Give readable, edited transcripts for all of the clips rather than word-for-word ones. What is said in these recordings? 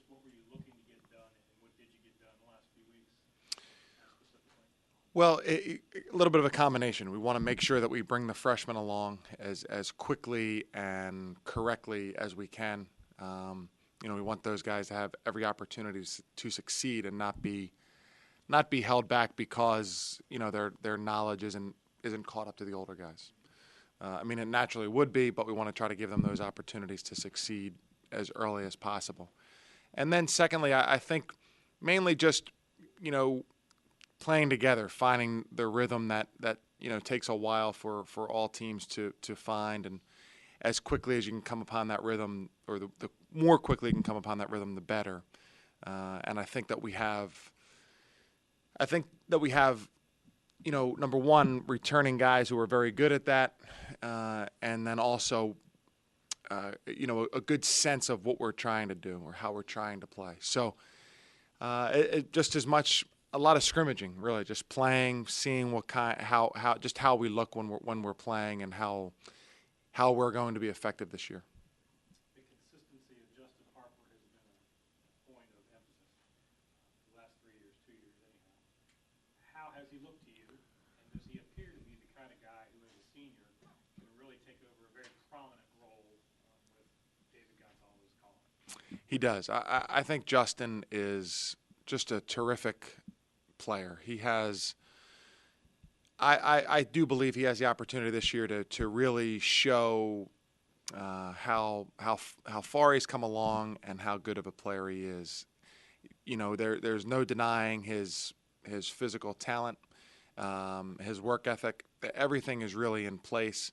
what were you looking to get done, and what did you get done in the last few weeks specifically? Well, a little bit of a combination. We want to make sure that we bring the freshmen along as quickly and correctly as we can. We want those guys to have every opportunity to succeed and not be held back because their knowledge isn't caught up to the older guys. It naturally would be, but we want to try to give them those opportunities to succeed as early as possible. And then secondly, I think mainly just, playing together, finding the rhythm that takes a while for all teams to find, and as quickly as you can come upon that rhythm, or the more quickly you can come upon that rhythm, the better. And I think that we have, number one, returning guys who are very good at that, and then also, a good sense of what we're trying to do or how we're trying to play. So, just as much a lot of scrimmaging, really, just playing, seeing what kind, how we look when we're playing, and how we're going to be effective this year. The consistency of Justin Harper has been a point of emphasis the last 3 years, 2 years anyhow. How has he looked to you, and does he appear to be the kind of guy who, as a senior, can really take over a very prominent role with David Gonzalez calling? He does. I think Justin is just a terrific player. He has. I do believe he has the opportunity this year to really show how far he's come along and how good of a player he is. There's no denying his physical talent, his work ethic. Everything is really in place.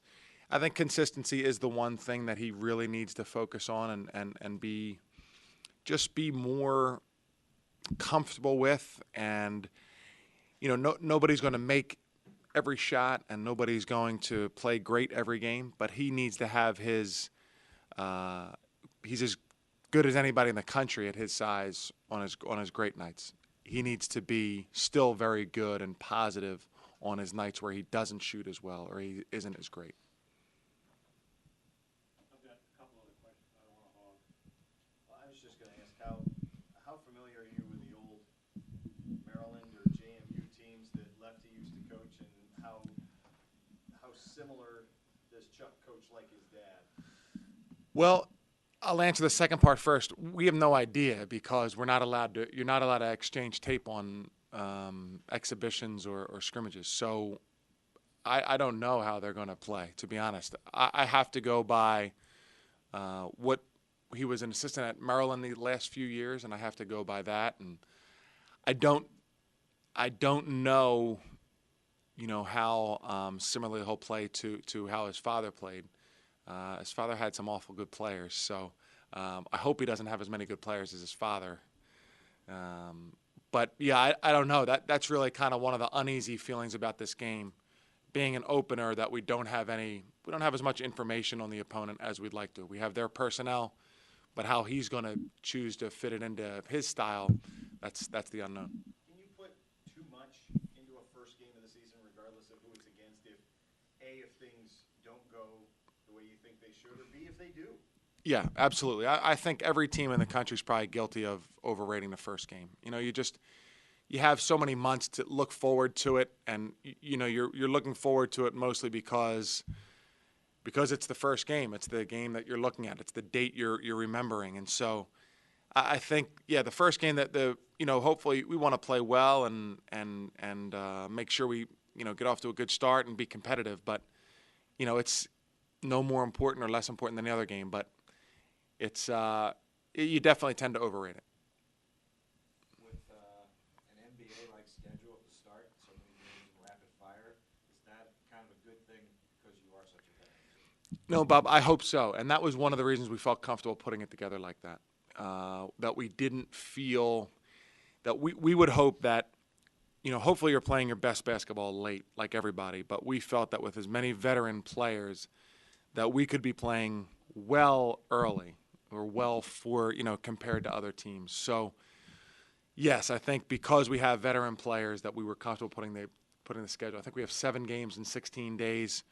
I think consistency is the one thing that he really needs to focus on and be more comfortable with. And nobody's going to make every shot, and nobody's going to play great every game, but he needs to have his he's as good as anybody in the country at his size on his great nights. He needs to be still very good and positive on his nights where he doesn't shoot as well or he isn't as great. I've got a couple other questions I don't want to hog. Well, I was just going to ask, how familiar are you with the old Maryland or JMU teams that Lefty used to coach, and how similar does Chuck coach like his dad? Well, I'll answer the second part first. We have no idea because you're not allowed to exchange tape on exhibitions or scrimmages. So I don't know how they're going to play, to be honest. I have to go by what he was an assistant at Maryland the last few years, and I have to go by that. And I don't know, how similarly he'll play to how his father played. His father had some awful good players, so I hope he doesn't have as many good players as his father. But yeah, I don't know. That's really kind of one of the uneasy feelings about this game, being an opener, that we don't have as much information on the opponent as we'd like to. We have their personnel, but how he's going to choose to fit it into his style, that's the unknown. Can you put too much into a first game of the season, regardless of who it's against, if things don't go the way you think they should, or B, if they do? Yeah, absolutely. I think every team in the country is probably guilty of overrating the first game. You have so many months to look forward to it, and you're looking forward to it mostly because it's the first game. It's the game that you're looking at. It's the date you're remembering, and so I think the first game that hopefully we want to play well and make sure we get off to a good start and be competitive. But it's no more important or less important than the other game. But it's you definitely tend to overrate it. With an NBA-like schedule at the start, so many games in rapid fire, is that kind of a good thing because you are such a veteran? No, Bob, I hope so. And that was one of the reasons we felt comfortable putting it together like that. That we didn't feel that we would hope that, hopefully you're playing your best basketball late like everybody, but we felt that with as many veteran players that we could be playing well early or well for, compared to other teams. So, yes, I think because we have veteran players that we were comfortable putting the schedule. I think we have 7 games in 16 days.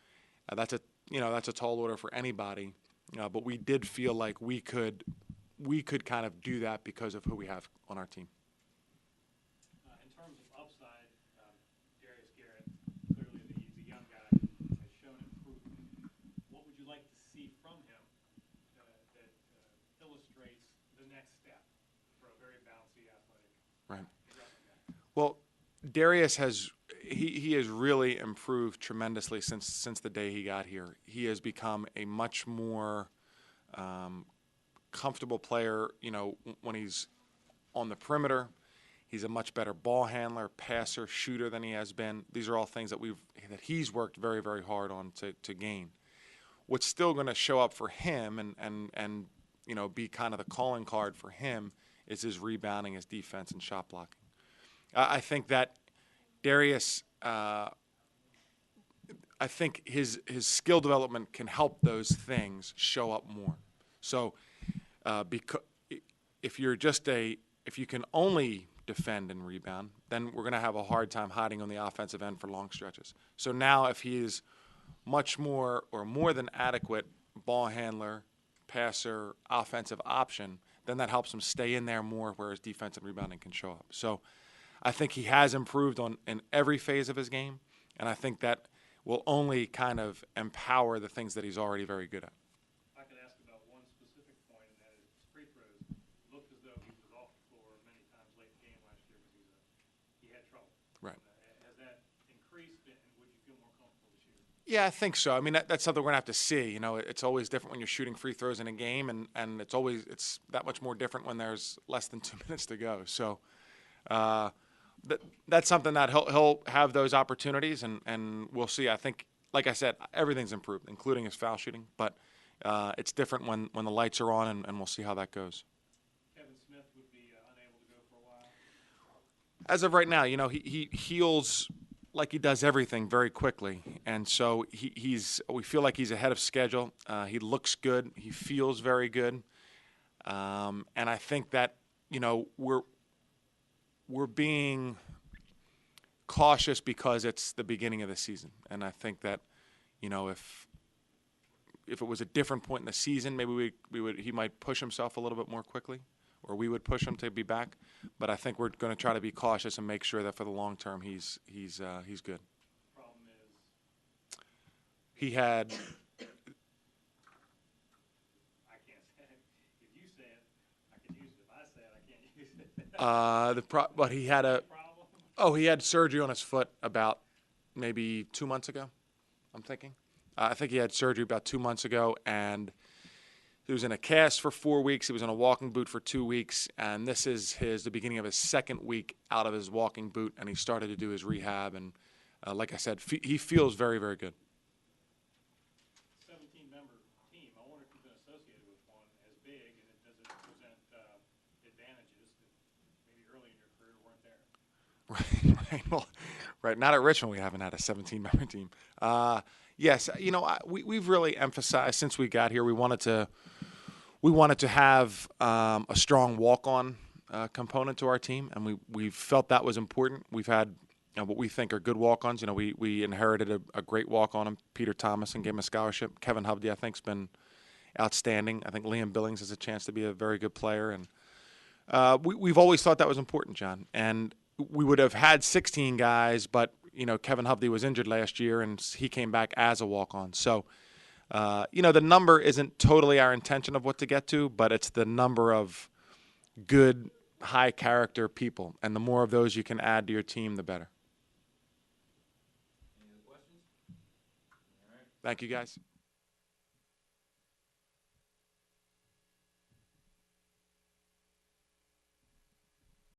That's a tall order for anybody. But we did feel like we could we could kind of do that because of who we have on our team. In terms of upside, Darius Garrett, clearly the young guy has shown improvement. What would you like to see from him that illustrates the next step for a very bouncy, athletic Right. wrestling guy? Well, Darius he has really improved tremendously since the day he got here. He has become a much more comfortable player. When he's on the perimeter, he's a much better ball handler, passer, shooter than he has been. These are all things that he's worked very, very hard on to gain. What's still going to show up for him and be kind of the calling card for him is his rebounding, his defense, and shot blocking. I think that Darius, I think his skill development can help those things show up more. So, because if you can only defend and rebound, then we're going to have a hard time hiding on the offensive end for long stretches. So now, if he is much more or more than adequate ball handler, passer, offensive option, then that helps him stay in there more, where his defense and rebounding can show up. So I think he has improved in every phase of his game, and I think that will only kind of empower the things that he's already very good at. If I could ask about one specific point, and that is free throws. Looked as though he was off the floor many times late in the game last year because he had trouble. Right. Has that increased, and would you feel more comfortable this year? Yeah, I think so. I mean, that's something we're going to have to see. It's always different when you're shooting free throws in a game, and it's that much more different when there's less than 2 minutes to go. So that's something that he'll have those opportunities, and we'll see. I think, like I said, everything's improved, including his foul shooting, but it's different when the lights are on, and we'll see how that goes. Kevin Smith would be unable to go for a while. As of right now, he heals like he does everything very quickly, and so we feel like he's ahead of schedule. He looks good. He feels very good, and I think that we're being cautious because it's the beginning of the season, and I think that if it was a different point in the season, maybe he might push himself a little bit more quickly, or we would push him to be back. But I think we're going to try to be cautious and make sure that for the long term he's good. Problem is, He had I can't say it. If you say it, I can use it. If I say it, I can't use it. but he had Problem? he had surgery on his foot about maybe 2 months ago, I'm thinking. I think he had surgery about 2 months ago, and he was in a cast for 4 weeks. He was in a walking boot for 2 weeks, and this is the beginning of his second week out of his walking boot, and he started to do his rehab. And like I said, he feels very, very good. 17-member team. I wonder if you've been associated with one as big, and does it present advantages that maybe early in your career weren't there? Right. Well, right. Not at Richmond, we haven't had a 17-member team. Yes, we've really emphasized since we got here. We wanted to have a strong walk-on component to our team, and we felt that was important. We've had what we think are good walk-ons. We inherited a great walk-on in Peter Thomas and gave him a scholarship. Kevin Hovde, I think, has been outstanding. I think Liam Billings has a chance to be a very good player, and we've always thought that was important, John. And we would have had 16 guys, but Kevin Hovde was injured last year, and he came back as a walk-on. So, the number isn't totally our intention of what to get to, but it's the number of good, high-character people. And the more of those you can add to your team, the better. Any other questions? All right. Thank you, guys.